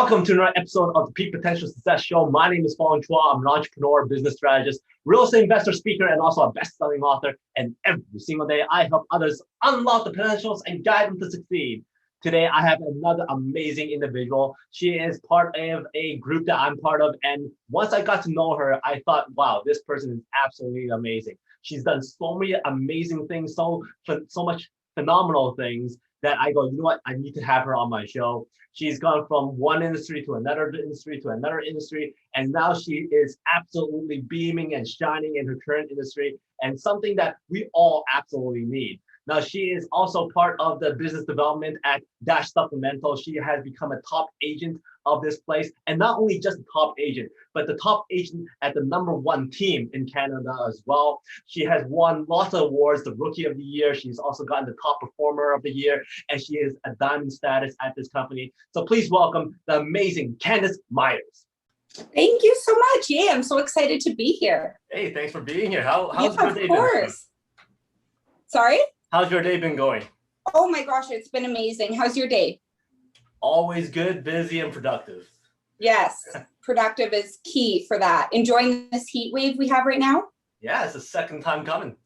Welcome to another episode of the Peak Potential Success Show. My name is Fong. I'm an entrepreneur, business strategist, real estate investor, speaker, and also a best-selling author. And every single day, I help others unlock the potentials and guide them to succeed. Today, I have another amazing individual. She is part of a group that I'm part of. And once I got to know her, I thought, wow, this person is absolutely amazing. She's done so many amazing things, so much phenomenal things that I go, you know what, I need to have her on my show. She's gone from one industry to another industry to another industry, and now she is absolutely beaming and shining in her current industry, and something that we all absolutely need. Now, she is also part of the business development at Dash Supplemental. She has become a top agent of this place, and not only just a top agent, but the top agent at the #1 team in Canada as well. She has won lots of awards, the Rookie of the Year. She's also gotten the Top Performer of the Year, and she is a diamond status at this company. So please welcome the amazing CANDACE MYERS. Thank you so much. Yeah, I'm so excited to be here. Hey, thanks for being here. How's your day been? Of course. Sorry? How's your day been going? Oh my gosh, it's been amazing. How's your day? Always good, busy, and productive. Yes, productive is key for that. Enjoying this heat wave we have right now? Yeah, it's the second time coming.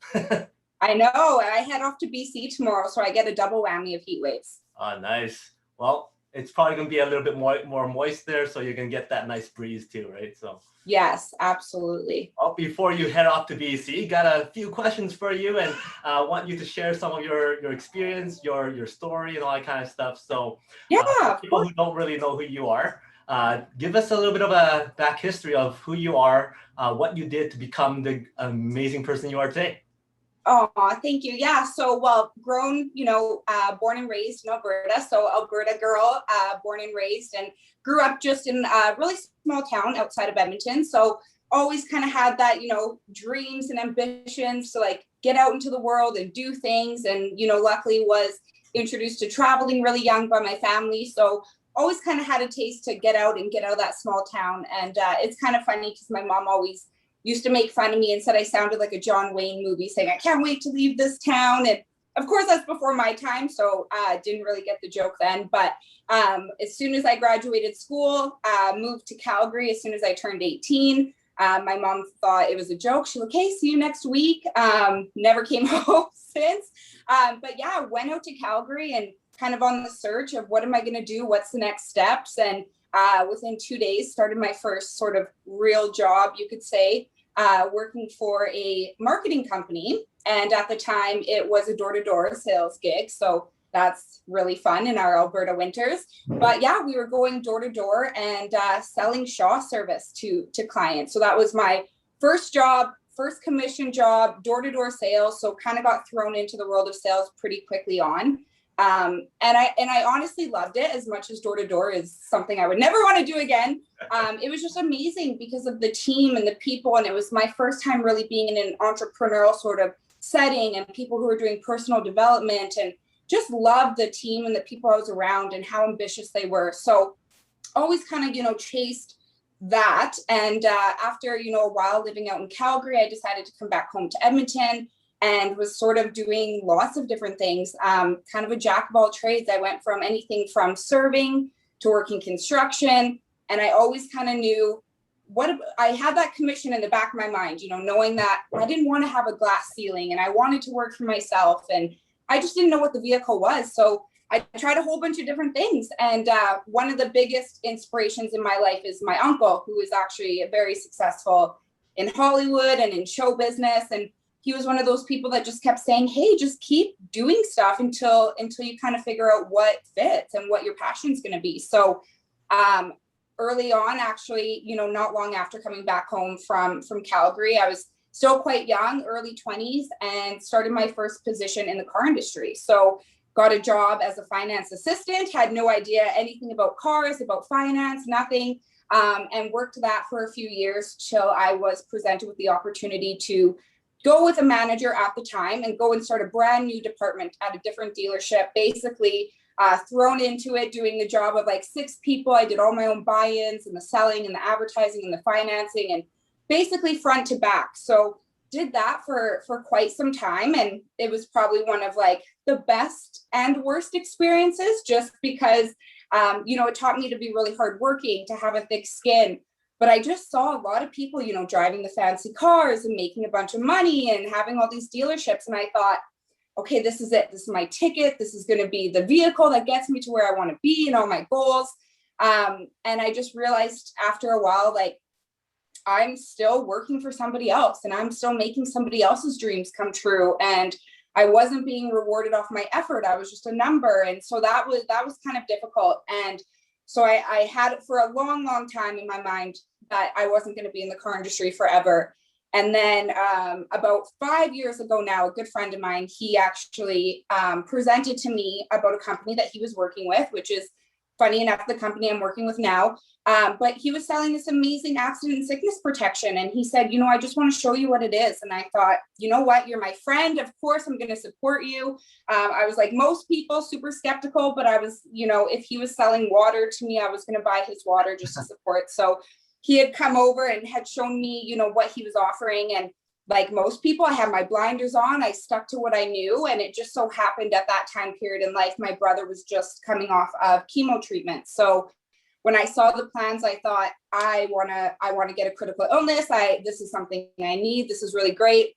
I know. I head off to BC tomorrow, so I get a double whammy of heat waves. Oh, nice. Well, it's probably going to be a little bit more moist there, so you're going to get that nice breeze too, right? So. Yes, absolutely. Well, before you head off to BC, got a few questions for you, and I want you to share some of your experience, your story, and all that kind of stuff. So, yeah, people who don't really know who you are, give us a little bit of a back history of who you are, what you did to become the amazing person you are today. Oh, thank you. Yeah. So, well, grown, born and raised in Alberta. So Alberta girl, born and raised, and grew up just in a really small town outside of Edmonton. So always kind of had that, dreams and ambitions to like get out into the world and do things. And, luckily was introduced to traveling really young by my family. So always kind of had a taste to get out of that small town. And it's kind of funny because my mom always used to make fun of me and said I sounded like a John Wayne movie saying, I can't wait to leave this town. And of course, that's before my time, so I didn't really get the joke then. But as soon as I graduated school, moved to Calgary as soon as I turned 18. My mom thought it was a joke. She's like, okay, see you next week. Never came home since. But yeah, went out to Calgary and kind of on the search of what am I going to do? What's the next steps? And within 2 days, started my first sort of real job, you could say. Working for a marketing company. And at the time, it was a door-to-door sales gig. So that's really fun in our Alberta winters. But yeah, we were going door-to-door and selling Shaw service to clients. So that was my first job, first commission job, door-to-door sales. So kind of got thrown into the world of sales pretty quickly on. And I honestly loved it as much as door-to-door is something I would never want to do again. It was just amazing because of the team and the people. And it was my first time really being in an entrepreneurial sort of setting and people who were doing personal development, and just loved the team and the people I was around and how ambitious they were. So always kind of, chased that. And after, a while living out in Calgary, I decided to come back home to Edmonton and was sort of doing lots of different things, kind of a jack of all trades. I went from anything from serving to working construction. And I always kind of knew I had that commission in the back of my mind, knowing that I didn't want to have a glass ceiling and I wanted to work for myself. And I just didn't know what the vehicle was. So I tried a whole bunch of different things. And one of the biggest inspirations in my life is my uncle, who is actually very successful in Hollywood and in show business. And he was one of those people that just kept saying, hey, just keep doing stuff until you kind of figure out what fits and what your passion's going to be. So early on, actually, not long after coming back home from Calgary, I was still quite young, early 20s, and started my first position in the car industry. So got a job as a finance assistant, had no idea anything about cars, about finance, nothing, and worked that for a few years till I was presented with the opportunity to go with a manager at the time and go and start a brand new department at a different dealership, basically thrown into it, doing the job of like 6 people. I did all my own buy-ins and the selling and the advertising and the financing and basically front to back. So did that for quite some time. And it was probably one of like the best and worst experiences, just because It taught me to be really hardworking, to have a thick skin. But I just saw a lot of people, driving the fancy cars and making a bunch of money and having all these dealerships. And I thought, okay, this is it. This is my ticket. This is going to be the vehicle that gets me to where I want to be and all my goals. And I just realized after a while, like, I'm still working for somebody else and I'm still making somebody else's dreams come true. And I wasn't being rewarded off my effort. I was just a number. And so that was kind of difficult. And so I had it for a long, long time in my mind that I wasn't going to be in the car industry forever. And then about 5 years ago now, a good friend of mine, he actually presented to me about a company that he was working with, which is funny enough, the company I'm working with now. But he was selling this amazing accident and sickness protection. And he said, I just want to show you what it is. And I thought, you know what, you're my friend. Of course, I'm going to support you. I was like most people, super skeptical, but I was, if he was selling water to me, I was going to buy his water just to support. So he had come over and had shown me, what he was offering. And like most people, I had my blinders on. I stuck to what I knew. And it just so happened at that time period in life, my brother was just coming off of chemo treatment. So when I saw the plans, I thought, I want to get a critical illness. This is something I need. This is really great.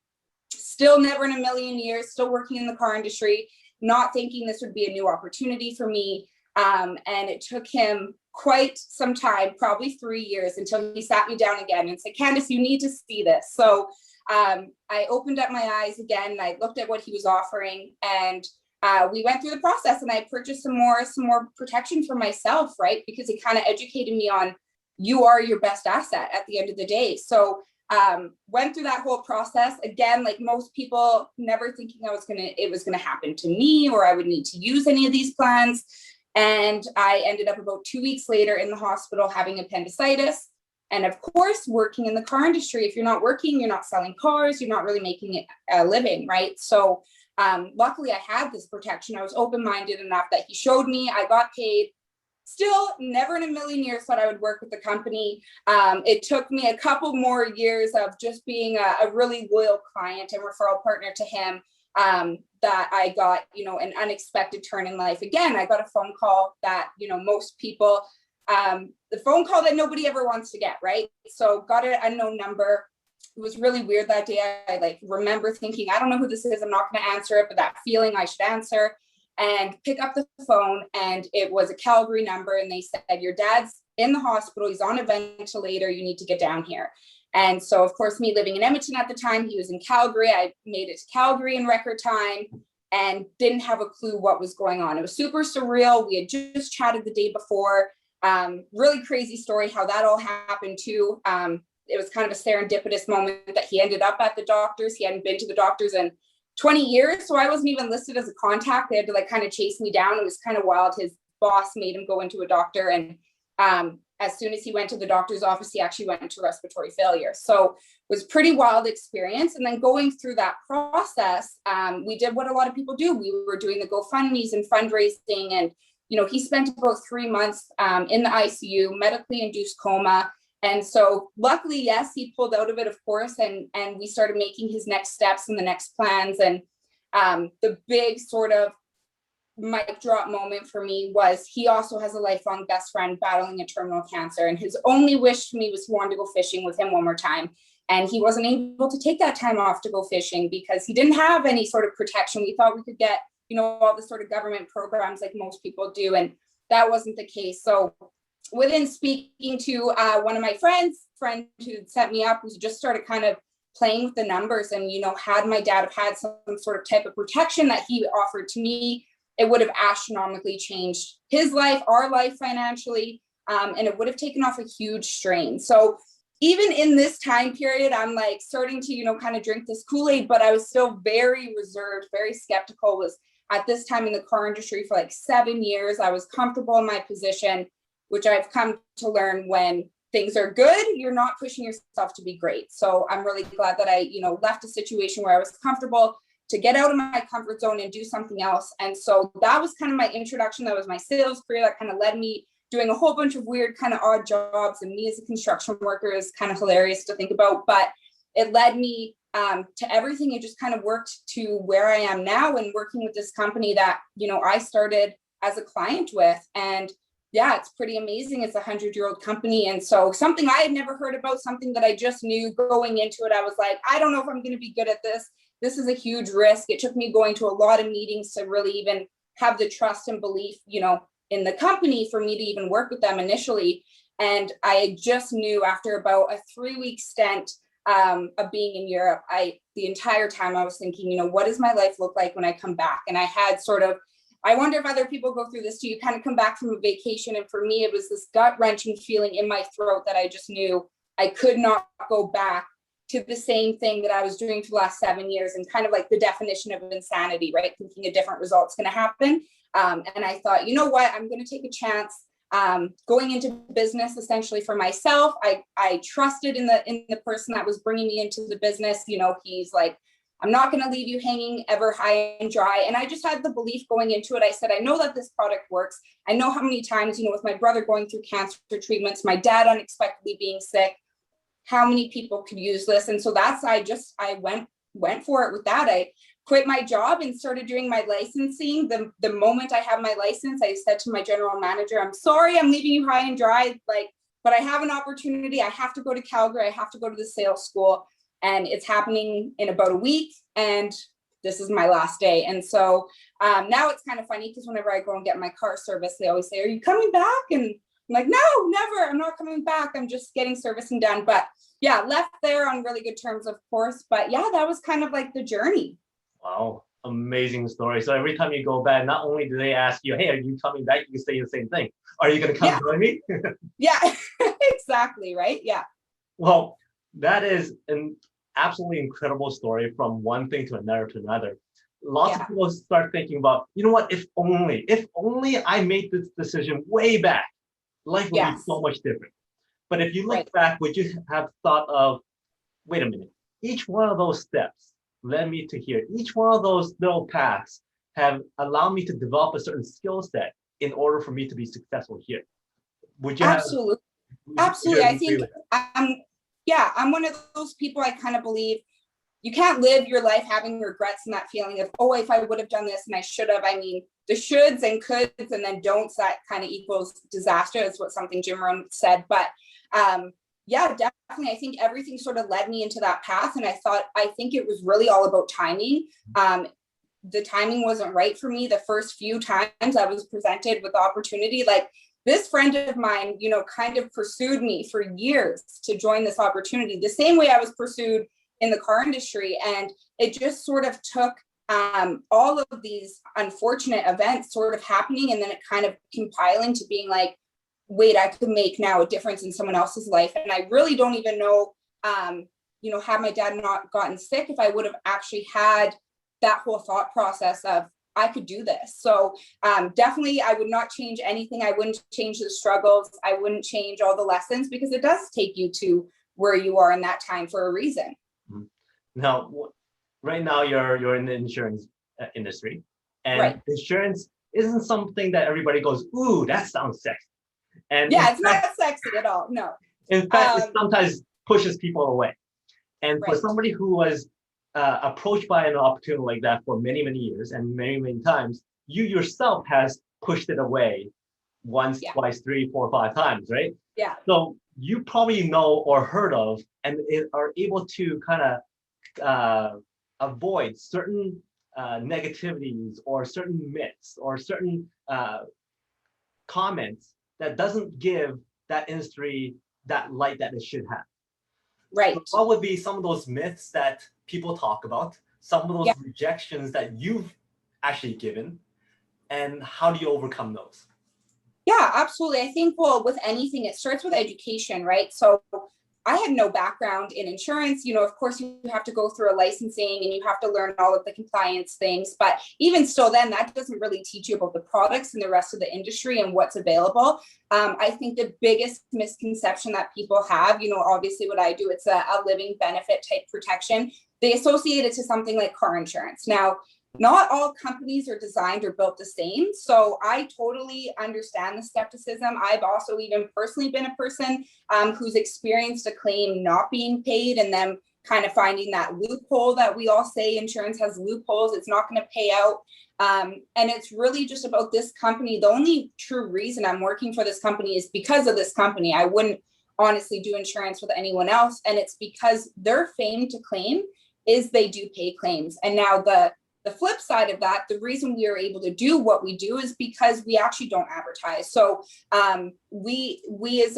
Still never in a million years, still working in the car industry, not thinking this would be a new opportunity for me. And it took him quite some time, probably 3 years, until he sat me down again and said, Candace, you need to see this. So I opened up my eyes again. And I looked at what he was offering, and we went through the process, and I purchased some more protection for myself, right? Because it kind of educated me on, you are your best asset at the end of the day. So went through that whole process again, like most people, never thinking it was gonna happen to me, or I would need to use any of these plans. And I ended up about 2 weeks later in the hospital having appendicitis. And of course, working in the car industry, if you're not working, you're not selling cars, you're not really making a living, right? So luckily I had this protection. I was open-minded enough that he showed me, I got paid. Still never in a million years thought I would work with the company. It took me a couple more years of just being a really loyal client and referral partner to him, that I got, an unexpected turn in life. Again, I got a phone call that, most people, the phone call that nobody ever wants to get, right? So got an unknown number. It was really weird that day. I remember thinking, I don't know who this is. I'm not going to answer it, but that feeling I should answer, and pick up the phone. And it was a Calgary number. And they said, your dad's in the hospital. He's on a ventilator. You need to get down here. And so, of course, me living in Edmonton at the time, he was in Calgary. I made it to Calgary in record time and didn't have a clue what was going on. It was super surreal. We had just chatted the day before. Really crazy story how that all happened too. It was kind of a serendipitous moment that he ended up at the doctor's. He hadn't been to the doctor's in 20 years. So I wasn't even listed as a contact. They had to kind of chase me down. It was kind of wild. His boss made him go into a doctor. And as soon as he went to the doctor's office, he actually went into respiratory failure. So it was a pretty wild experience. And then going through that process, we did what a lot of people do. We were doing the GoFundMes and fundraising. And, he spent about 3 months in the ICU, medically induced coma. And so luckily, yes, he pulled out of it, of course, and we started making his next steps and the next plans. And the big sort of mic drop moment for me was he also has a lifelong best friend battling a terminal cancer. And his only wish to me was he wanted to go fishing with him one more time. And he wasn't able to take that time off to go fishing because he didn't have any sort of protection. We thought we could get, all the sort of government programs like most people do. And that wasn't the case. So within speaking to one of my friend who set me up, who just started kind of playing with the numbers and, had my dad have had some sort of type of protection that he offered to me, it would have astronomically changed his life, our life financially, and it would have taken off a huge strain. So even in this time period, I'm starting to, kind of drink this Kool-Aid, but I was still very reserved, very skeptical. Was at this time in the car industry for 7 years. I was comfortable in my position, which I've come to learn when things are good, you're not pushing yourself to be great. So I'm really glad that I, left a situation where I was comfortable to get out of my comfort zone and do something else. And so that was kind of my introduction. That was my sales career that kind of led me doing a whole bunch of weird kind of odd jobs. And me as a construction worker is kind of hilarious to think about, but it led me to everything. It just kind of worked to where I am now and working with this company that, I started as a client with. And Yeah, it's pretty amazing. It's a 100-year-old company. And so something I had never heard about, something that I just knew going into it, I was like, I don't know if I'm going to be good at this. This is a huge risk. It took me going to a lot of meetings to really even have the trust and belief, in the company for me to even work with them initially. And I just knew after about a 3-week stint of being in Europe, the entire time I was thinking, what does my life look like when I come back? And I had I wonder if other people go through this too. You kind of come back from a vacation. And for me, it was this gut-wrenching feeling in my throat that I just knew I could not go back to the same thing that I was doing for the last 7 years, and kind of like the definition of insanity, right? Thinking a different result's going to happen. And I thought, you know what, I'm going to take a chance going into business essentially for myself. I trusted in the person that was bringing me into the business. He's like, I'm not going to leave you hanging ever high and dry. And I just had the belief going into it. I said, I know that this product works. I know how many times, with my brother going through cancer treatments, my dad unexpectedly being sick, how many people could use this. And so I went for it with that. I quit my job and started doing my licensing. The moment I have my license, I said to my general manager, I'm sorry, I'm leaving you high and dry, but I have an opportunity. I have to go to Calgary. I have to go to the sales school. And it's happening in about a week, and this is my last day. And so now it's kind of funny because whenever I go and get my car serviced, they always say, are you coming back? And I'm like, no, never. I'm not coming back. I'm just getting servicing done. But yeah, left there on really good terms, of course. But yeah, that was kind of like the journey. Wow, amazing story. So every time you go back, not only do they ask you, hey, are you coming back? You say the same thing. Are you going to come join me? Yeah, exactly. Right. Yeah. Well, that is an absolutely incredible story from one thing to another. Lots of people start thinking about, you know what, if only I made this decision way back, life would be so much different. But if you look back, would you have thought of, wait a minute, each one of those steps led me to here. Each one of those little paths have allowed me to develop a certain skill set in order for me to be successful here. Would you absolutely. Absolutely. I think I'm one of those people. I kind of believe you can't live your life having regrets and that feeling of, oh, if I would have done this and I should have. I mean, the shoulds and coulds and then don'ts, that kind of equals disaster. That's what something Jim Rohn said. But yeah, definitely. I think everything sort of led me into that path. And I think it was really all about timing. The timing wasn't right for me. The first few times I was presented with opportunity, like this friend of mine, kind of pursued me for years to join this opportunity, the same way I was pursued in the car industry. And it just sort of took all of these unfortunate events sort of happening, and then it kind of compiling to being like, wait, I could make now a difference in someone else's life. And I really don't even know, had my dad not gotten sick, if I would have actually had that whole thought process of, I could do this. So definitely I would not change anything. I wouldn't change the struggles. I wouldn't change all the lessons, because it does take you to where you are in that time for a reason. Now, right now you're in the insurance industry, and insurance isn't something that everybody goes, ooh, that sounds sexy. And it's not sexy at all. No. In fact, it sometimes pushes people away. And for somebody who was approached by an opportunity like that for many, many years and many, many times, you yourself has pushed it away once, twice, 3, 4, 5 times, right? Yeah. So you probably know or heard of and are able to kind of avoid certain negativities or certain myths or certain comments that doesn't give that industry that light that it should have. Right. So what would be some of those myths that people talk about, some of those rejections that you've actually given, and how do you overcome those? Yeah, absolutely. I think, well, with anything, it starts with education, right? So I had no background in insurance. Of course, you have to go through a licensing and you have to learn all of the compliance things. But even still, then that doesn't really teach you about the products and the rest of the industry and what's available. I think the biggest misconception that people have, obviously what I do, it's a living benefit type protection. They associate it to something like car insurance. Now, not all companies are designed or built the same. So I totally understand the skepticism. I've also even personally been a person who's experienced a claim not being paid and then kind of finding that loophole that we all say insurance has loopholes. It's not going to pay out. And it's really just about this company. The only true reason I'm working for this company is because of this company. I wouldn't honestly do insurance with anyone else. And it's because their fame to claim is they do pay claims. And now the flip side of that, the reason we are able to do what we do is because we actually don't advertise. So we as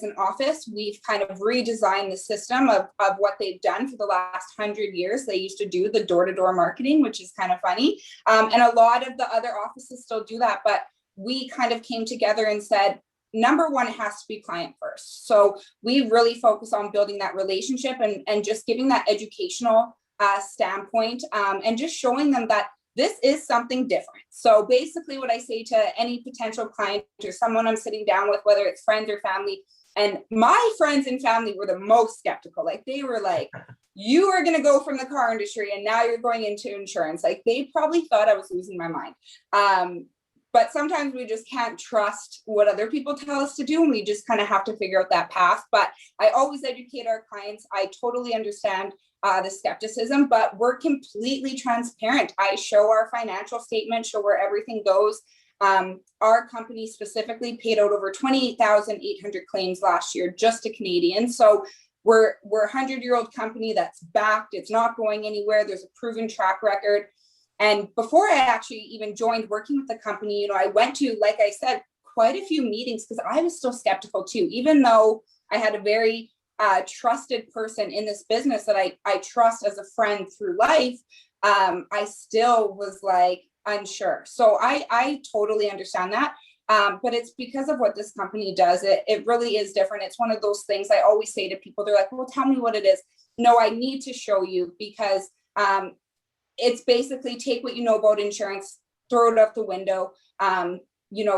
an office, we've kind of redesigned the system of what they've done for the last 100 years. They used to do the door-to-door marketing, which is kind of funny. And a lot of the other offices still do that, but we kind of came together and said, number one, it has to be client first. So we really focus on building that relationship and just giving that educational standpoint, and just showing them that this is something different. So basically what I say to any potential client or someone I'm sitting down with, whether it's friends or family, and my friends and family were the most skeptical. Like they were like, you are going to go from the car industry and now you're going into insurance. Like they probably thought I was losing my mind. But sometimes we just can't trust what other people tell us to do. And we just kind of have to figure out that path. But I always educate our clients. I totally understand the skepticism, but we're completely transparent. I show our financial statement, show where everything goes. Our company specifically paid out over 28,800 claims last year, just to Canadians. So we're a 100-year-old company that's backed. It's not going anywhere. There's a proven track record. And before I actually even joined working with the company, I went to, like I said, quite a few meetings because I was still skeptical too, even though I had a very trusted person in this business that I trust as a friend through life. I still was like unsure. So I totally understand that. But it's because of what this company does. It really is different. It's one of those things I always say to people. They're like, well, tell me what it is. No, I need to show you because it's basically take what you know about insurance, throw it out the window.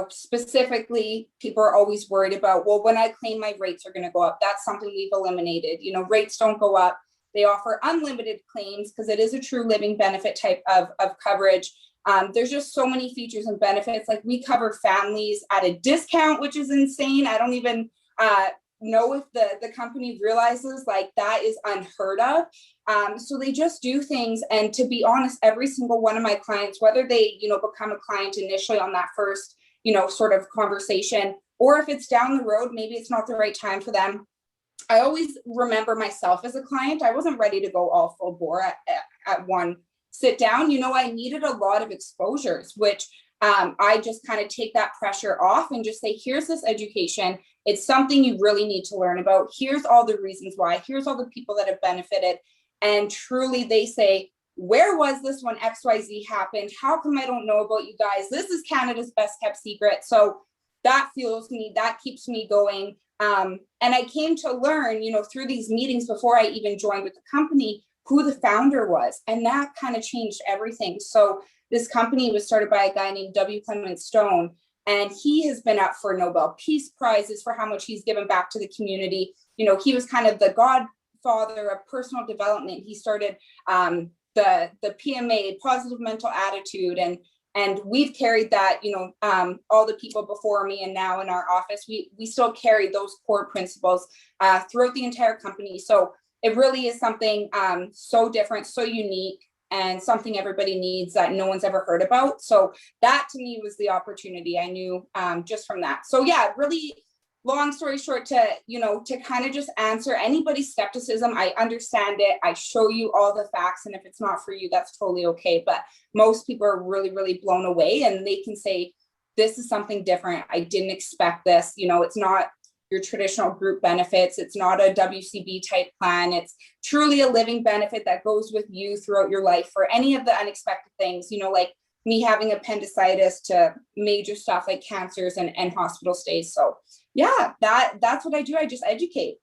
Specifically, people are always worried about, well, when I claim, my rates are going to go up. That's something we've eliminated. Rates don't go up. They offer unlimited claims because it is a true living benefit type of coverage. There's just so many features and benefits. Like we cover families at a discount, which is insane. I don't even know if the company realizes like that is unheard of. So they just do things. And to be honest, every single one of my clients, whether they, become a client initially on that first, sort of conversation, or if it's down the road, maybe it's not the right time for them. I always remember myself as a client. I wasn't ready to go all full bore at one sit down. I needed a lot of exposures, which I just kind of take that pressure off and just say, here's this education. It's something you really need to learn about. Here's all the reasons why. Here's all the people that have benefited. And truly they say, where was this when XYZ happened? How come I don't know about you guys? This is Canada's best kept secret. So that fuels me, that keeps me going. And I came to learn, through these meetings before I even joined with the company, who the founder was. And that kind of changed everything. So this company was started by a guy named W. Clement Stone. And he has been up for Nobel Peace Prizes for how much he's given back to the community. He was kind of the godfather of personal development. He started the PMA, positive mental attitude, and we've carried that, all the people before me and now in our office, we still carry those core principles throughout the entire company. So it really is something so different, so unique, and something everybody needs that no one's ever heard about. So that to me was the opportunity I knew just from that. So yeah, really long story short, to kind of just answer anybody's skepticism. I understand it. I show you all the facts. And if it's not for you, that's totally okay. But most people are really, really blown away and they can say, this is something different. I didn't expect this. It's not your traditional group benefits. It's not a WCB type plan. It's truly a living benefit that goes with you throughout your life for any of the unexpected things, like me having appendicitis to major stuff like cancers and hospital stays. So yeah, that's what I do. I just educate.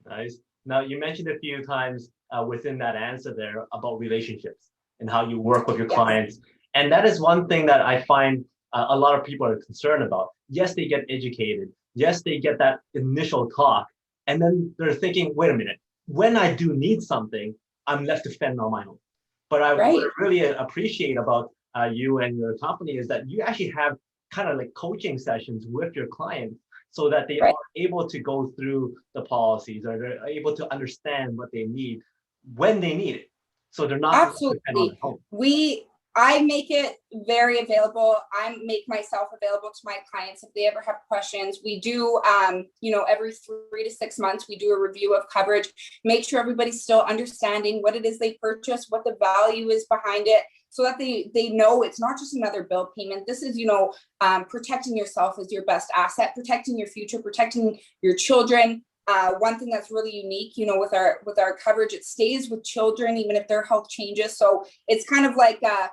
Nice. Now you mentioned a few times within that answer there about relationships and how you work with your clients. And that is one thing that I find a lot of people are concerned about. Yes, they get educated. Yes, they get that initial talk. And then they're thinking, wait a minute, when I do need something, I'm left to fend on my own. But I would really appreciate about you and your company is that you actually have kind of like coaching sessions with your clients so that they are able to go through the policies or they're able to understand what they need. when they need it. So they're not dependent on Absolutely. their home. I make it very available. I make myself available to my clients if they ever have questions. We do, every 3 to 6 months, we do a review of coverage, make sure everybody's still understanding what it is they purchase, what the value is behind it, so that they know it's not just another bill payment. This is, protecting yourself as your best asset, protecting your future, protecting your children. One thing that's really unique, with our coverage, it stays with children, even if their health changes. So it's kind of like a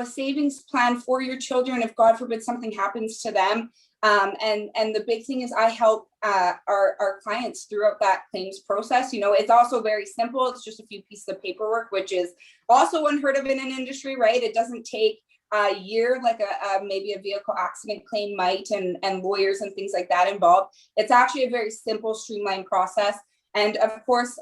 savings plan for your children if God forbid something happens to them. And the big thing is I help our clients throughout that claims process. It's also very simple. It's just a few pieces of paperwork, which is also unheard of in an industry, right? It doesn't take a year like maybe a vehicle accident claim might, and lawyers and things like that involved. It's actually a very simple, streamlined process. And of course,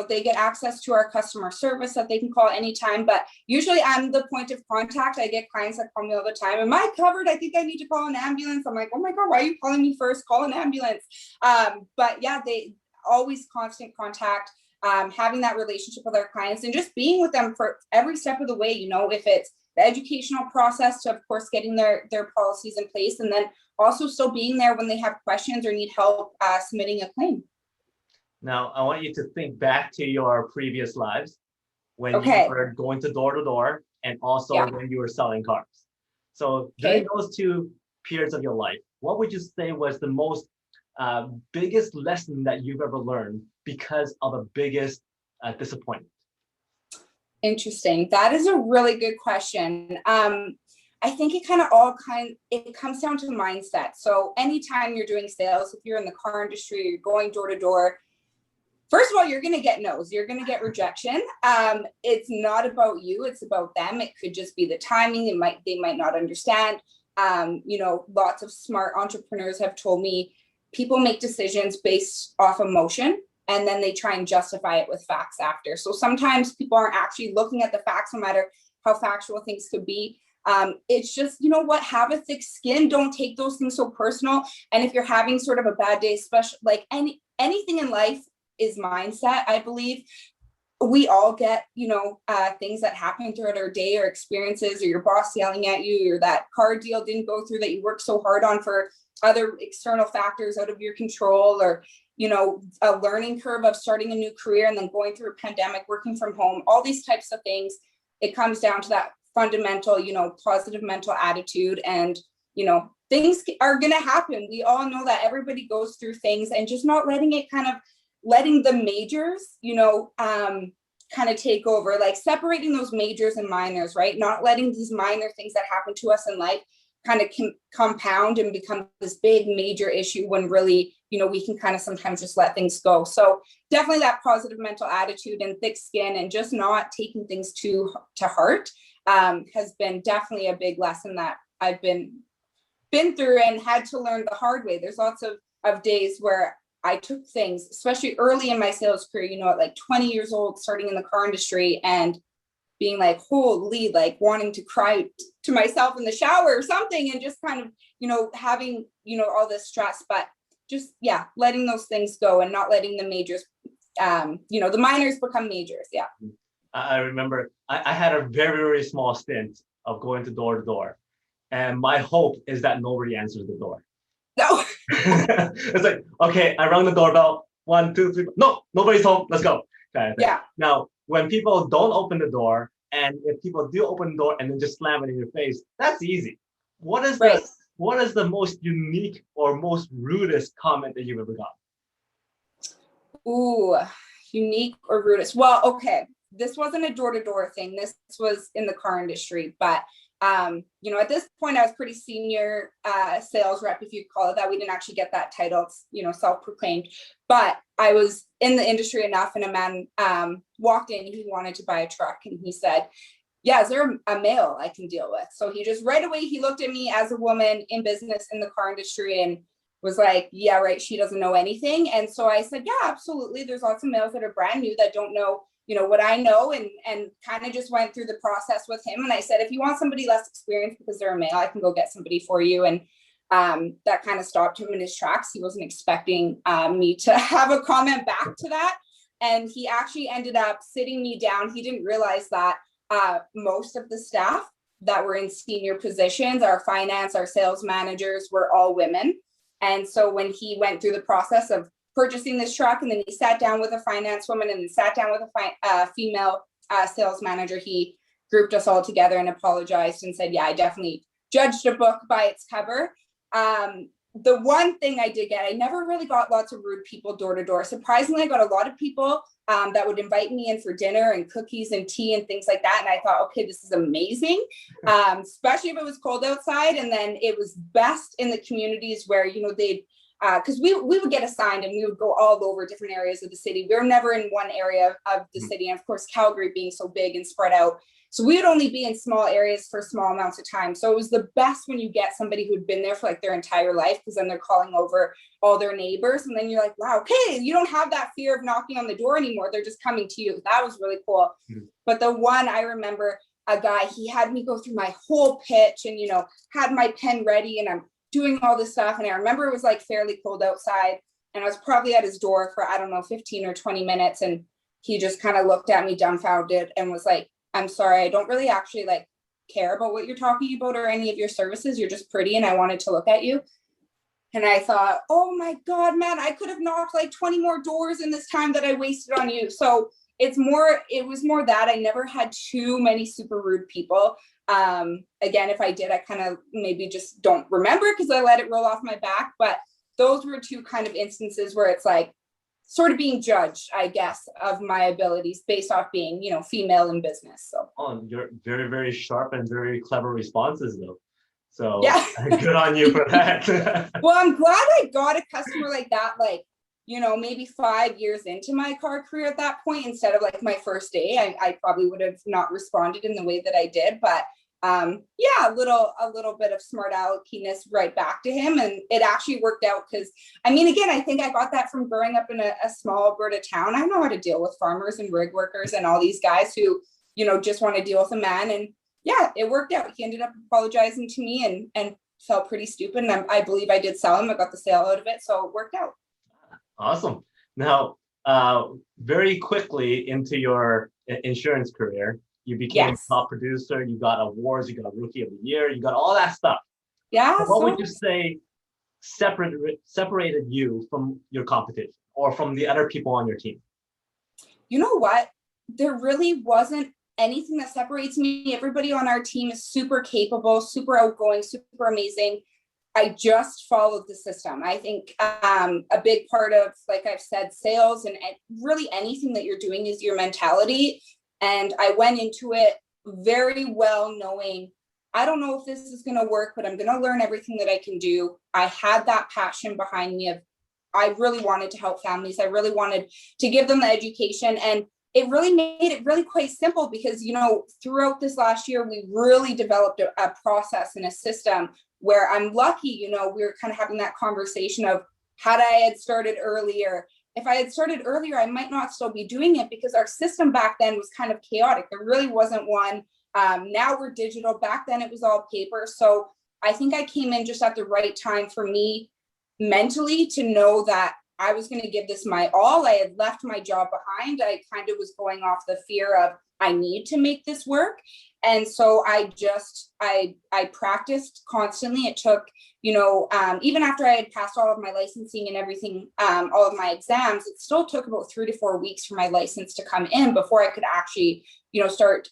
they get access to our customer service that they can call anytime, but usually I'm the point of contact. I get clients that call me all the time. Am I covered? I think I need to call an ambulance. I'm like, oh my God, why are you calling me first? Call an ambulance. But yeah, they always constant contact, having that relationship with our clients and just being with them for every step of the way, if it's the educational process to, of course, getting their policies in place, and then also still being there when they have questions or need help submitting a claim. Now, I want you to think back to your previous lives when you were going to door and also when you were selling cars. So during those two periods of your life, what would you say was the most biggest lesson that you've ever learned because of a biggest disappointment? Interesting. That is a really good question. I think it comes down to mindset. So anytime you're doing sales, if you're in the car industry, you're going door to door, first of all, you're going to get no's, you're going to get rejection. It's not about you, it's about them. It could just be the timing. They might not understand. Lots of smart entrepreneurs have told me people make decisions based off emotion, and then they try and justify it with facts after. So sometimes people aren't actually looking at the facts, no matter how factual things could be. It's just, have a thick skin. Don't take those things so personal. And if you're having sort of a bad day, especially like anything in life is mindset, I believe. We all get, things that happen throughout our day or experiences, or your boss yelling at you, or that car deal didn't go through that you worked so hard on for other external factors out of your control, or, a learning curve of starting a new career and then going through a pandemic, working from home, all these types of things. It comes down to that fundamental, positive mental attitude, and, things are going to happen. We all know that everybody goes through things, and just not letting the majors, kind of take over, like separating those majors and minors, right? Not letting these minor things that happen to us in life kind of compound and become this big major issue, when really, we can kind of sometimes just let things go. So definitely that positive mental attitude and thick skin, and just not taking things to heart, has been definitely a big lesson that I've been through and had to learn the hard way. There's lots of days where I took things, especially early in my sales career, at like 20 years old, starting in the car industry, and being like, holy, like wanting to cry to myself in the shower or something, and just kind of, having, all this stress, but just, letting those things go and not letting the majors, the minors become majors. Yeah. I remember I had a very, very small stint of going to door, and my hope is that nobody answers the door. No. It's like, okay, I rang the doorbell, 1, 2, 3, no, nobody's home, let's go. Kind of thing. Yeah. Now, when people don't open the door, and if people do open the door and then just slam it in your face, that's easy. What is the most unique or most rudest comment that you've ever gotten? Ooh, unique or rudest? Well, okay, this wasn't a door-to-door thing. This was in the car industry, but at this point I was pretty senior sales rep, if you'd call it that. We didn't actually get that title, it's, self-proclaimed, but I was in the industry enough, and a man walked in. He wanted to buy a truck, and he said, yeah, is there a male I can deal with? So he just right away, he looked at me as a woman in business in the car industry and was like, yeah, right, she doesn't know anything. And so I said, yeah, absolutely. There's lots of males that are brand new that don't know what I know, and kind of just went through the process with him. And I said, if you want somebody less experienced because they're a male, I can go get somebody for you. And that kind of stopped him in his tracks. He wasn't expecting me to have a comment back to that. And he actually ended up sitting me down. He didn't realize that most of the staff that were in senior positions, our finance, our sales managers, were all women. And so when he went through the process of purchasing this truck, and then he sat down with a finance woman and then sat down with a female sales manager, he grouped us all together and apologized and said, yeah, I definitely judged a book by its cover. The one thing I did get, I never really got lots of rude people door to door. Surprisingly, I got a lot of people that would invite me in for dinner and cookies and tea and things like that. And I thought, okay, this is amazing, especially if it was cold outside. And then it was best in the communities where, you know, they'd, because we would get assigned and we would go all over different areas of the city. We were never in one area of the city. And of course, Calgary being so big and spread out, so we would only be in small areas for small amounts of time. So it was the best when you get somebody who'd been there for like their entire life, because then they're calling over all their neighbors. And then you're like, wow, okay, you don't have that fear of knocking on the door anymore. They're just coming to you. That was really cool. Mm-hmm. But the one I remember, a guy, he had me go through my whole pitch and, you know, had my pen ready and I'm doing all this stuff. And I remember it was like fairly cold outside and I was probably at his door for, I don't know, 15 or 20 minutes. And he just kind of looked at me dumbfounded and was like, I'm sorry, I don't really actually like care about what you're talking about or any of your services. You're just pretty and I wanted to look at you. And I thought, oh my God, man, I could have knocked like 20 more doors in this time that I wasted on you. So it was more that I never had too many super rude people. Again, if I did, I kind of maybe just don't remember because I let it roll off my back. But those were two kind of instances where it's like, sort of being judged, I guess, of my abilities based off being, you know, female in business. So you're very, very sharp and very clever responses though. So yeah, good on you for that. Well, I'm glad I got a customer like that, like, you know, maybe 5 years into my car career at that point, instead of like my first day, I probably would have not responded in the way that I did, but yeah, a little bit of smart aleckiness right back to him. And it actually worked out because, I mean, again, I think I got that from growing up in a small Alberta town. I know how to deal with farmers and rig workers and all these guys who, you know, just want to deal with a man. And yeah, it worked out. He ended up apologizing to me and felt pretty stupid. And I believe I did sell him. I got the sale out of it. So it worked out. Awesome. Now, very quickly into your insurance career, you became a top producer, you got awards, you got Rookie of the Year, you got all that stuff. Yeah. So what would you say separated you from your competition or from the other people on your team? You know what? There really wasn't anything that separates me. Everybody on our team is super capable, super outgoing, super amazing. I just followed the system. I think a big part of, like I've said, sales and really anything that you're doing is your mentality. And I went into it very well knowing, I don't know if this is going to work, but I'm going to learn everything that I can do. I had that passion behind me of, I really wanted to help families. I really wanted to give them the education. And it really made it really quite simple because, you know, throughout this last year, we really developed a process and a system where I'm lucky, you know, we were kind of having that conversation of had I had started earlier. If I had started earlier, I might not still be doing it because our system back then was kind of chaotic. There really wasn't one. Now we're digital. Back then it was all paper. So I think I came in just at the right time for me mentally to know that I was going to give this my all. I had left my job behind. I kind of was going off the fear of I need to make this work. And so I practiced constantly. It took, you know, even after I had passed all of my licensing and everything, all of my exams, it still took about 3 to 4 weeks for my license to come in before I could actually, you know, start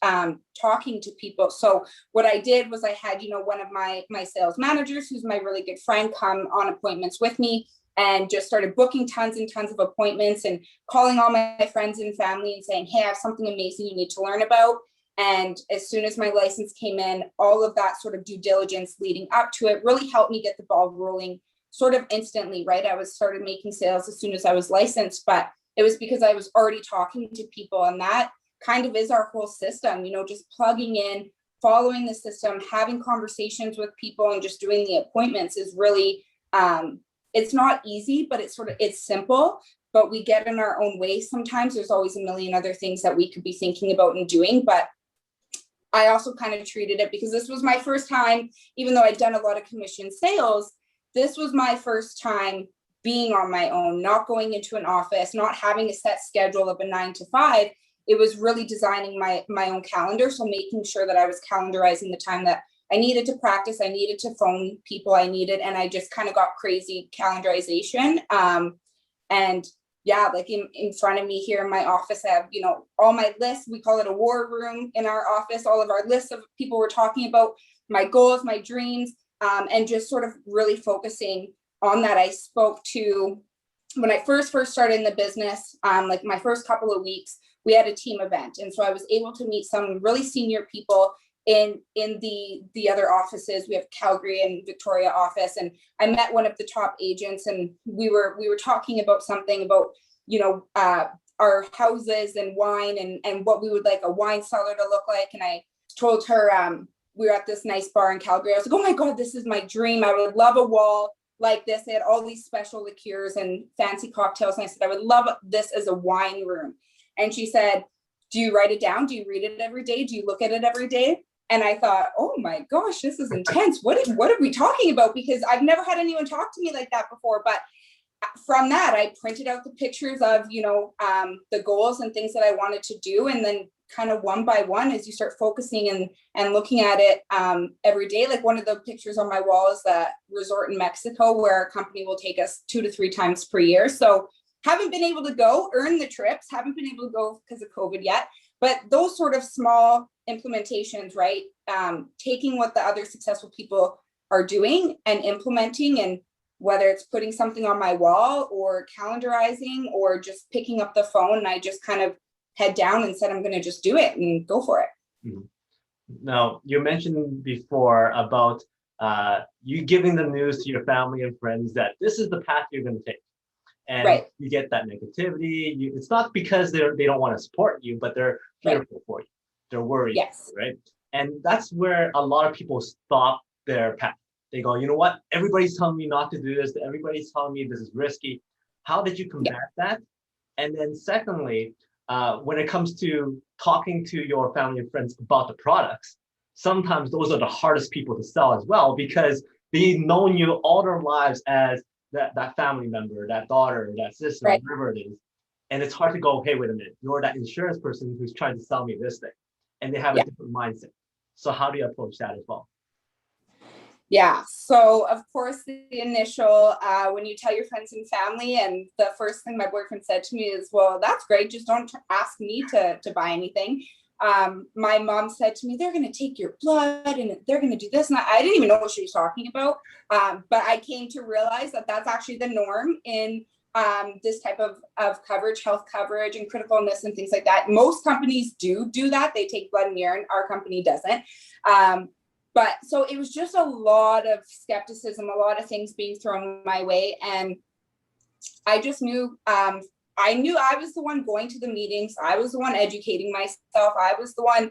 talking to people. So what I did was I had, you know, one of my sales managers, who's my really good friend, come on appointments with me and just started booking tons and tons of appointments and calling all my friends and family and saying, hey, I have something amazing you need to learn about. And as soon as my license came in, all of that sort of due diligence leading up to it really helped me get the ball rolling sort of instantly, right? I started making sales as soon as I was licensed, but it was because I was already talking to people. And that kind of is our whole system, you know, just plugging in, following the system, having conversations with people and just doing the appointments is really, it's not easy, but it's simple. But we get in our own way sometimes. There's always a million other things that we could be thinking about and doing. But I also kind of treated it because this was my first time, even though I'd done a lot of commission sales, this was my first time being on my own, not going into an office, not having a set schedule of a 9 to 5. It was really designing my own calendar. So making sure that I was calendarizing the time that I needed to practice, I needed to phone people I needed, and I just kind of got crazy calendarization. And yeah, like in front of me here in my office, I have, all my lists. We call it a war room in our office, all of our lists of people we're talking about, my goals, my dreams, and just sort of really focusing on that. I spoke to, when I first started in the business, like my first couple of weeks, we had a team event. And so I was able to meet some really senior people in the other offices. We have Calgary and Victoria office, and I met one of the top agents, and we were talking about something about our houses and wine and what we would like a wine cellar to look like. And I told her we were at this nice bar in Calgary. I was like, oh my God, this is my dream. I would love a wall like this. They had all these special liqueurs and fancy cocktails, and I said I would love this as a wine room. And she said, do you write it down? Do you read it every day? Do you look at it every day? And I thought, oh my gosh, this is intense. What are we talking about? Because I've never had anyone talk to me like that before. But from that, I printed out the pictures of, the goals and things that I wanted to do. And then kind of one by one, as you start focusing and looking at it every day, like one of the pictures on my wall is that resort in Mexico where our company will take us 2 to 3 times per year. So haven't been able to go, earn the trips, haven't been able to go because of COVID yet. But those sort of small implementations, right? Taking what the other successful people are doing and implementing, and whether it's putting something on my wall or calendarizing or just picking up the phone, and I just kind of head down and said, I'm going to just do it and go for it. Mm-hmm. Now, you mentioned before about you giving the news to your family and friends that this is the path you're going to take. And right. You get that negativity. It's not because they don't want to support you, but they're fearful for you. They're worried, yes. Right? And that's where a lot of people stop their path. They go, you know what? Everybody's telling me not to do this. Everybody's telling me this is risky. How did you combat that? And then secondly, when it comes to talking to your family and friends about the products, sometimes those are the hardest people to sell as well, because they've known you all their lives as that family member, that daughter, that sister, right. Whatever it is. And it's hard to go, hey, wait a minute, you're that insurance person who's trying to sell me this thing. And they have a different mindset. So how do you approach that as well? Yeah, so of course, the initial, when you tell your friends and family, and the first thing my boyfriend said to me is, well, that's great, just don't ask me to buy anything. My mom said to me, they're going to take your blood and they're going to do this. And I didn't even know what she was talking about. But I came to realize that that's actually the norm in this type of coverage, health coverage and critical illness and things like that. Most companies do that. They take blood and urine. Our company doesn't. But so it was just a lot of skepticism, a lot of things being thrown my way. And I just knew, I knew I was the one going to the meetings. I was the one educating myself. I was the one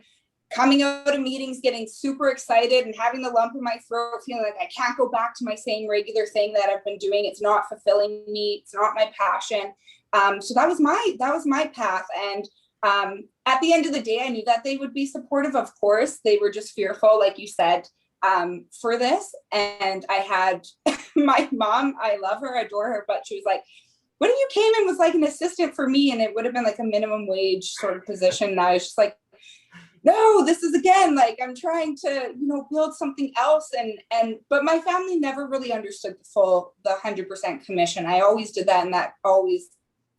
coming out of meetings, getting super excited and having the lump in my throat, feeling like I can't go back to my same regular thing that I've been doing. It's not fulfilling me. It's not my passion. So that was my path. And at the end of the day, I knew that they would be supportive. Of course, they were just fearful, like you said, for this. And I had my mom, I love her, adore her, but she was like, what if you came in was like an assistant for me and it would have been like a minimum wage sort of position? And I was just like, no, this is again, like I'm trying to, build something else. But my family never really understood the 100% commission. I always did that. And that always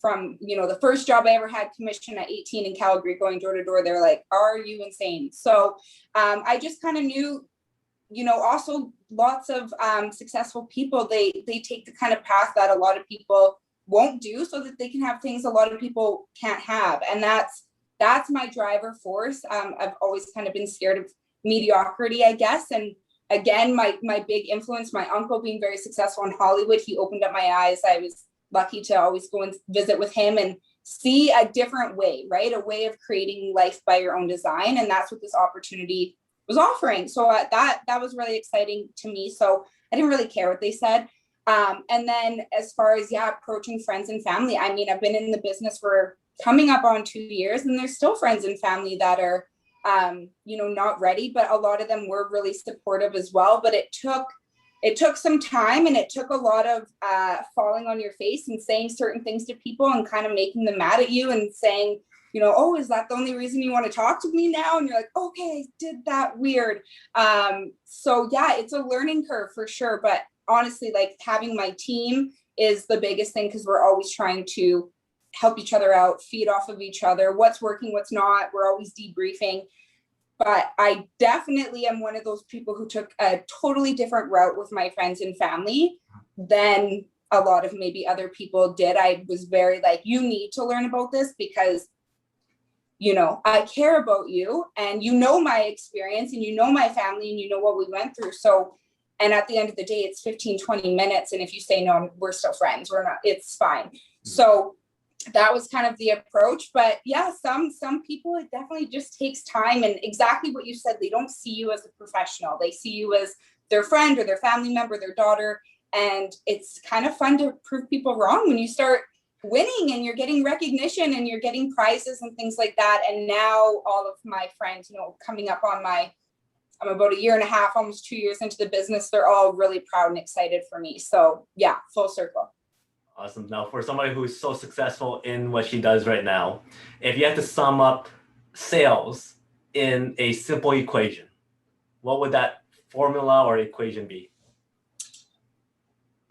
from, the first job I ever had commission at 18 in Calgary, going door to door, they were like, are you insane? So I just kind of knew, also lots of successful people, they take the kind of path that a lot of people won't do so that they can have things a lot of people can't have. And that's my driver force. I've always kind of been scared of mediocrity, I guess. And again, my big influence, my uncle being very successful in Hollywood, he opened up my eyes. I was lucky to always go and visit with him and see a different way, right? A way of creating life by your own design. And that's what this opportunity was offering. So that was really exciting to me. So I didn't really care what they said. And then as far as, approaching friends and family, I mean, I've been in the business for coming up on 2 years, and there's still friends and family that are, not ready, but a lot of them were really supportive as well. But it it took some time, and it took a lot of falling on your face and saying certain things to people and kind of making them mad at you and saying, you know, oh, is that the only reason you want to talk to me now? And you're like, okay, I did that weird. So yeah, it's a learning curve for sure. But honestly, like having my team is the biggest thing, because we're always trying to help each other out, feed off of each other, what's working, what's not. We're always debriefing. But I definitely am one of those people who took a totally different route with my friends and family than a lot of maybe other people did. I was very like, you need to learn about this because, you know, I care about you, and you know my experience, and you know my family, and you know what we went through. So, and at the end of the day, it's 15, 20 minutes. And if you say no, we're still friends, we're not, it's fine. So that was kind of the approach. But yeah, some people, it definitely just takes time. And exactly what you said, they don't see you as a professional. They see you as their friend or their family member, their daughter. And it's kind of fun to prove people wrong when you start winning and you're getting recognition and you're getting prizes and things like that. And now all of my friends, you know, coming up on I'm about a year and a half, almost 2 years into the business, they're all really proud and excited for me. So yeah, full circle. Awesome. Now, for somebody who's so successful in what she does right now, if you had to sum up sales in a simple equation, what would that formula or equation be?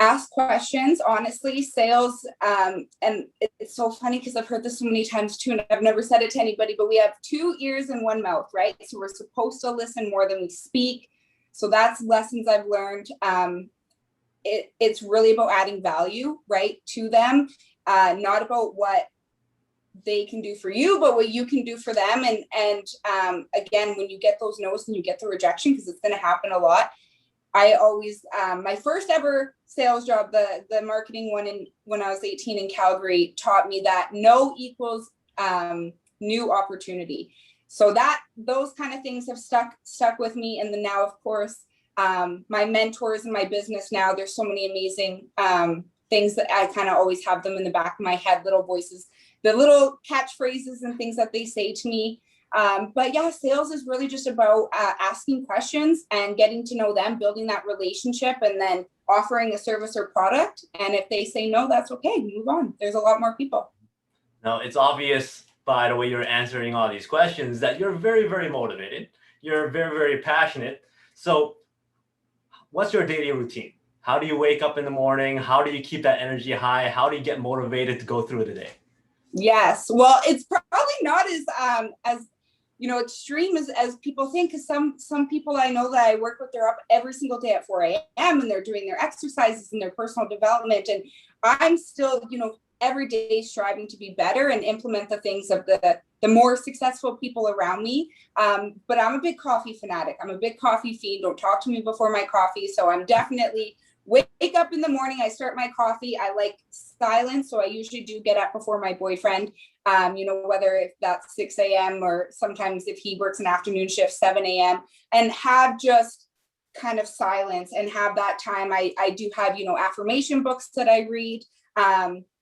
Ask questions, honestly. Sales, and it's so funny because I've heard this so many times too, and I've never said it to anybody, but we have 2 ears and 1 mouth, right? So we're supposed to listen more than we speak. So that's lessons I've learned. It's really about adding value, right, to them, not about what they can do for you, but what you can do for them. And again, when you get those no's and you get the rejection, because it's going to happen a lot. I always, my first ever sales job, the marketing one when I was 18 in Calgary, taught me that no equals new opportunity. So those kind of things have stuck with me. And then now, of course, my mentors in my business now, there's so many amazing things that I kind of always have them in the back of my head, little voices, the little catchphrases and things that they say to me. But yeah, sales is really just about asking questions and getting to know them, building that relationship, and then offering a service or product. And if they say no, that's okay. Move on. There's a lot more people. Now, it's obvious by the way you're answering all these questions that you're very, very motivated. You're very, very passionate. So what's your daily routine? How do you wake up in the morning? How do you keep that energy high? How do you get motivated to go through the day? Yes. Well, it's probably not as you know, extreme as people think, because some people I know that I work with, they're up every single day at 4 a.m. and they're doing their exercises and their personal development. And I'm still, you know, every day striving to be better and implement the things of the more successful people around me. But I'm a big coffee fanatic. I'm a big coffee fiend. Don't talk to me before my coffee. So I'm definitely wake up in the morning. I start my coffee. I like silence. So I usually do get up before my boyfriend, you know, whether if that's 6 a.m. or sometimes if he works an afternoon shift, 7 a.m. and have just kind of silence and have that time. I do have, you know, affirmation books that I read.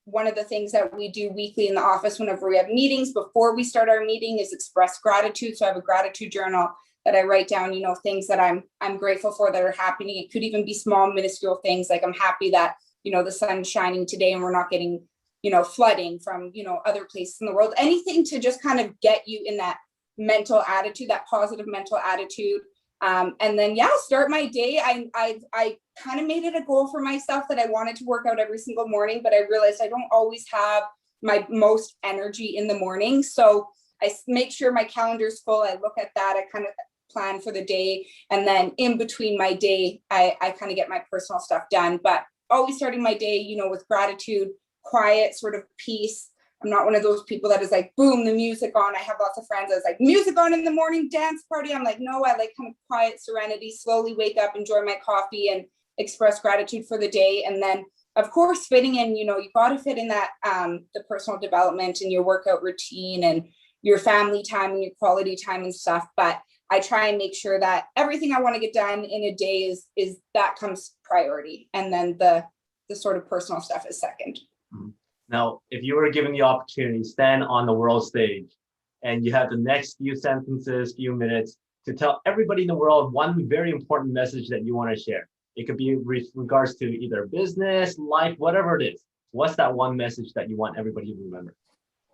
One of the things that we do weekly in the office whenever we have meetings, before we start our meeting, is express gratitude. So I have a gratitude journal that I write down, you know, things that I'm grateful for that are happening. It could even be small, minuscule things. Like I'm happy that, you know, the sun's shining today and we're not getting, you know, flooding from, you know, other places in the world. Anything to just kind of get you in that mental attitude, that positive mental attitude. And then, yeah, start my day. I kind of made it a goal for myself that I wanted to work out every single morning, but I realized I don't always have my most energy in the morning. So I make sure my calendar's full. I look at that. I kind of plan for the day. And then in between my day, I kind of get my personal stuff done, but always starting my day, you know, with gratitude, quiet sort of peace. I'm not one of those people that is like, boom, the music on. I have lots of friends that's like, music on in the morning, dance party. I'm like, no, I like kind of quiet serenity, slowly wake up, enjoy my coffee and express gratitude for the day. And then of course, fitting in, you know, you got to fit in that, the personal development and your workout routine and your family time and your quality time and stuff. But I try and make sure that everything I want to get done in a day is that comes priority. And then the sort of personal stuff is second. Now, if you were given the opportunity to stand on the world stage and you have the next few sentences, few minutes to tell everybody in the world one very important message that you want to share, It could be with regards to either business, life, whatever it is. What's that one message that you want everybody to remember?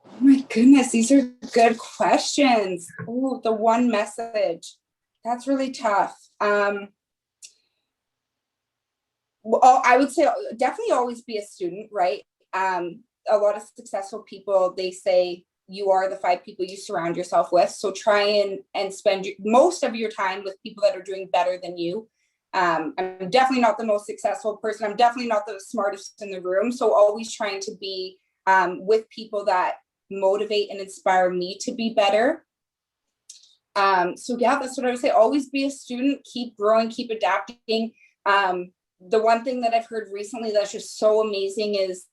Oh my goodness, these are good questions. Oh, the one message. That's really tough. Well, I would say definitely always be a student, right? A lot of successful people, they say you are the 5 people you surround yourself with. So try and spend most of your time with people that are doing better than you. I'm definitely not the most successful person. I'm definitely not the smartest in the room. So always trying to be with people that motivate and inspire me to be better. So yeah, that's what I would say. Always be a student, keep growing, keep adapting. The one thing that I've heard recently that's just so amazing is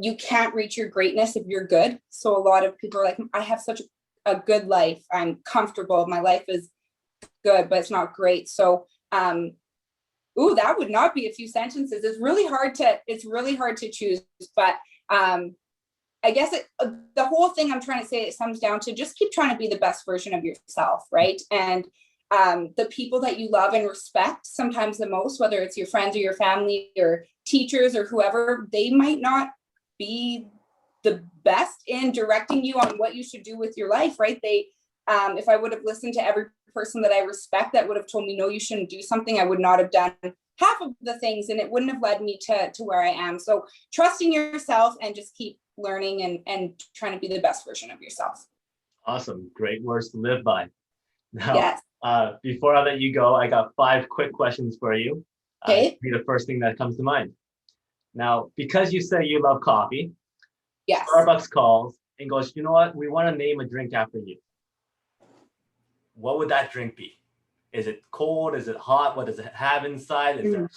you can't reach your greatness if you're good. So a lot of people are like, I have such a good life. I'm comfortable. My life is good, but it's not great. So, that would not be a few sentences. It's really hard to choose, but, I guess the whole thing I'm trying to say, it comes down to just keep trying to be the best version of yourself. Right. And, the people that you love and respect sometimes the most, whether it's your friends or your family or teachers or whoever, they might not be the best in directing you on what you should do with your life, right? If I would have listened to every person that I respect that would have told me, no, you shouldn't do something, I would not have done half of the things and it wouldn't have led me to where I am. So trusting yourself and just keep learning and trying to be the best version of yourself. Awesome. Great words to live by. Now, yes. Before I let you go, I got 5 quick questions for you. Okay. Be the first thing that comes to mind. Now, because you say you love coffee, yes. Starbucks calls and goes, you know what? We want to name a drink after you. What would that drink be? Is it cold? Is it hot? What does it have inside? Is there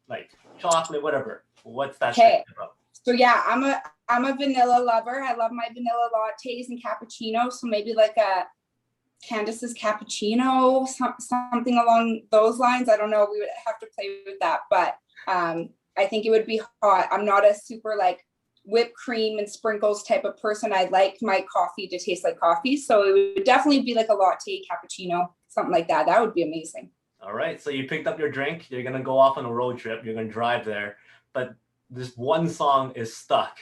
like chocolate, whatever? What's that drink about? So yeah, I'm a vanilla lover. I love my vanilla lattes and cappuccinos. So maybe like a Candace's cappuccino, something along those lines. I don't know. We would have to play with that, but I think it would be hot. I'm not a super like whipped cream and sprinkles type of person. I like my coffee to taste like coffee. So it would definitely be like a latte cappuccino, something like that. That would be amazing. All right. So you picked up your drink. You're going to go off on a road trip. You're going to drive there. But this one song is stuck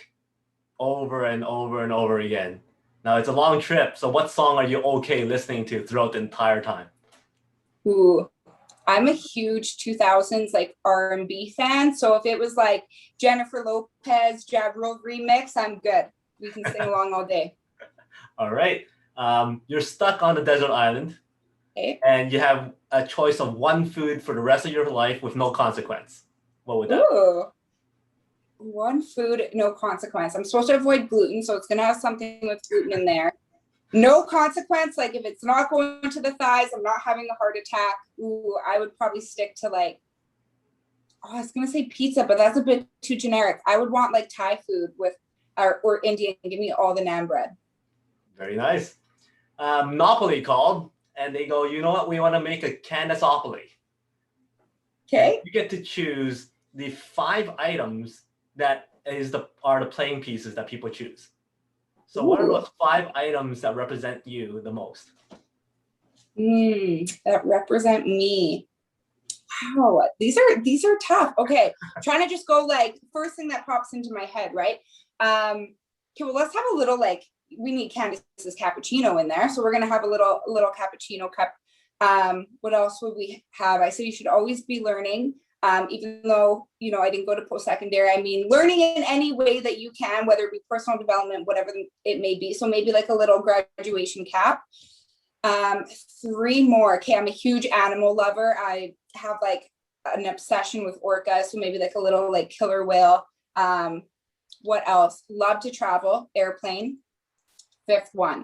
over and over and over again. Now, it's a long trip, so what song are you okay listening to throughout the entire time? Ooh, I'm a huge 2000s like R&B fan, so if it was like Jennifer Lopez, Ja Rule remix, I'm good. We can sing along all day. All right. You're stuck on a desert island, and you have a choice of one food for the rest of your life with no consequence. What would that be? One food, no consequence. I'm supposed to avoid gluten, so it's going to have something with gluten in there. No consequence. Like if it's not going to the thighs, I'm not having a heart attack. Ooh, I would probably stick to like, I was going to say pizza, but that's a bit too generic. I would want like Thai food with, or Indian. Give me all the naan bread. Very nice. Monopoly called, and they go, you know what? We want to make a Candaceopoly. Okay. You get to choose the 5 items that are the playing pieces that people choose. So what are those 5 items that represent you the most? That represent me. Wow, these are tough. Okay, trying to just go like first thing that pops into my head, right? Okay, well let's have a little like we need Candace's cappuccino in there, so we're gonna have a little cappuccino cup. What else would we have? I say you should always be learning. Even though, I didn't go to post-secondary, I mean, learning in any way that you can, whether it be personal development, whatever it may be. So maybe like a little graduation cap. 3 more. Okay, I'm a huge animal lover. I have like an obsession with orcas. So maybe like a little like killer whale. What else? Love to travel, airplane. 5th one.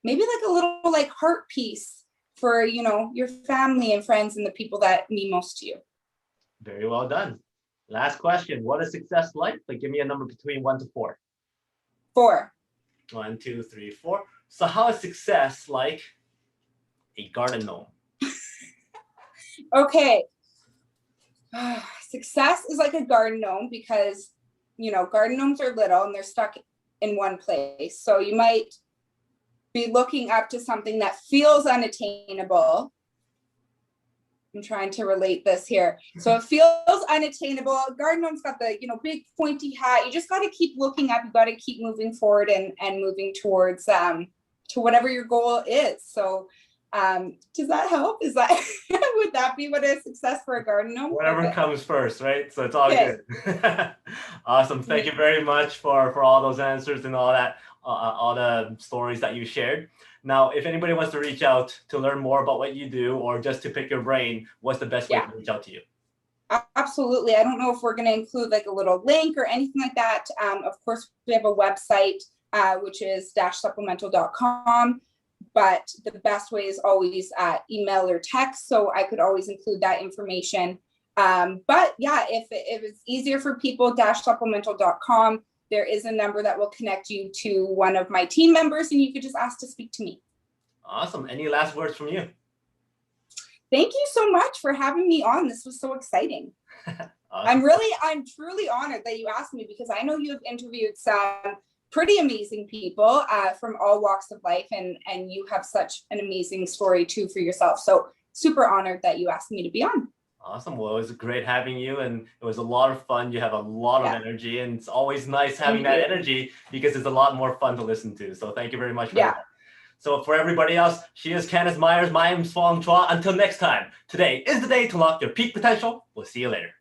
Maybe like a little like heart piece for, your family and friends and the people that mean most to you. Very well done. Last question. What is success like? Like, give me a number between 1 to 4. 4. 1, 2, 3, 4. So how is success like a garden gnome? Okay. Success is like a garden gnome because, garden gnomes are little and they're stuck in one place. So you might be looking up to something that feels unattainable. I'm trying to relate this here. So it feels unattainable. Garden gnome's got the, you know, big pointy hat. You just got to keep looking up. You got to keep moving forward and moving towards to whatever your goal is. So does that help? Is that would that be what a success for a garden gnome? Whatever comes first, right? So it's all good. Awesome. Thank you very much for all those answers and all that, all the stories that you shared. Now, if anybody wants to reach out to learn more about what you do or just to pick your brain, what's the best way to reach out to you? Absolutely. I don't know if we're going to include like a little link or anything like that. Of course, we have a website, which is -supplemental.com. But the best way is always email or text. So I could always include that information. But yeah, if it's easier for people, -supplemental.com. There is a number that will connect you to one of my team members, and you could just ask to speak to me. Awesome. Any last words from you? Thank you so much for having me on. This was so exciting. Awesome. I'm truly honored that you asked me, because I know you have interviewed some pretty amazing people from all walks of life, and you have such an amazing story too for yourself. So super honored that you asked me to be on. Awesome. Well, it was great having you, and it was a lot of fun. You have a lot of energy, and it's always nice having that energy because it's a lot more fun to listen to. So thank you very much for that. So for everybody else, she is Candace Myers. My name is Fong. Until next time, today is the day to unlock your peak potential. We'll see you later.